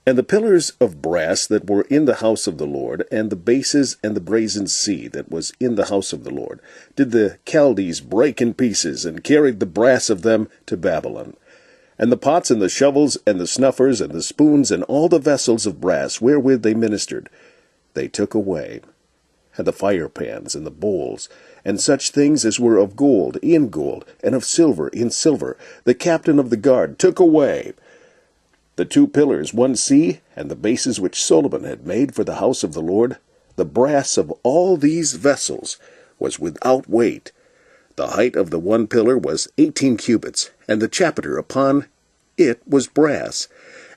And the pillars of brass that were in the house of the Lord, and the bases and the brazen sea that was in the house of the Lord, did the Chaldees break in pieces, and carried the brass of them to Babylon. And the pots and the shovels and the snuffers and the spoons and all the vessels of brass wherewith they ministered, they took away. And the firepans and the bowls, and such things as were of gold in gold, and of silver in silver, the captain of the guard took away. The 2 pillars, 1 sea, and the bases which Solomon had made for the house of the Lord, the brass of all these vessels was without weight. The height of the 1 pillar was 18 cubits, and the chapiter upon it was brass,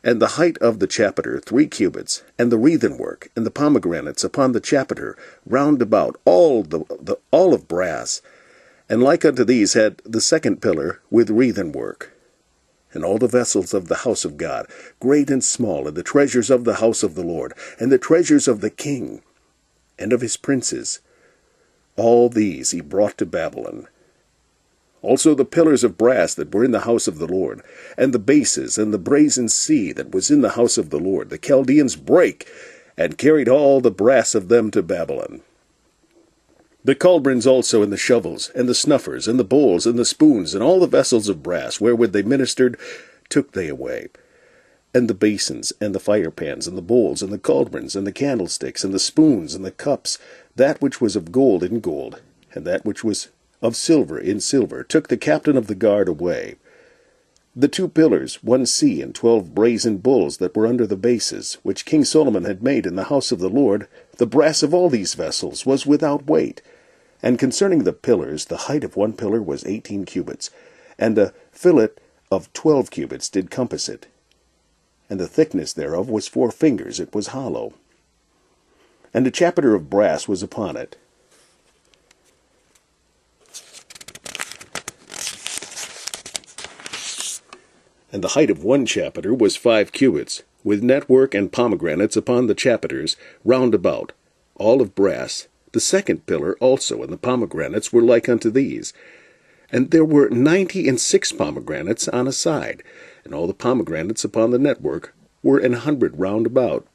and the height of the chapiter 3 cubits, and the wreathen work, and the pomegranates upon the chapiter round about, all of brass. And like unto these had the 2nd pillar with wreathen work. And all the vessels of the house of God, great and small, and the treasures of the house of the Lord, and the treasures of the king, and of his princes, all these he brought to Babylon. Also the pillars of brass that were in the house of the Lord, and the bases, and the brazen sea that was in the house of the Lord, the Chaldeans brake, and carried all the brass of them to Babylon. The cauldrons also, and the shovels, and the snuffers, and the bowls, and the spoons, and all the vessels of brass wherewith they ministered, took they away. And the basins, and the firepans, and the bowls, and the cauldrons, and the candlesticks, and the spoons, and the cups, that which was of gold in gold, and that which was of silver in silver, took the captain of the guard away. The 2 pillars, 1 sea, and 12 brazen bulls that were under the bases, which King Solomon had made in the house of the Lord, the brass of all these vessels was without weight. And concerning the pillars, the height of 1 pillar was 18 cubits, and a fillet of 12 cubits did compass it. And the thickness thereof was 4 fingers, it was hollow. And a chapiter of brass was upon it. And the height of 1 chapiter was 5 cubits, with network and pomegranates upon the chapiters round about, all of brass. The 2nd pillar also, and the pomegranates were like unto these. And there were 96 pomegranates on a side, and all the pomegranates upon the network were 100 round about.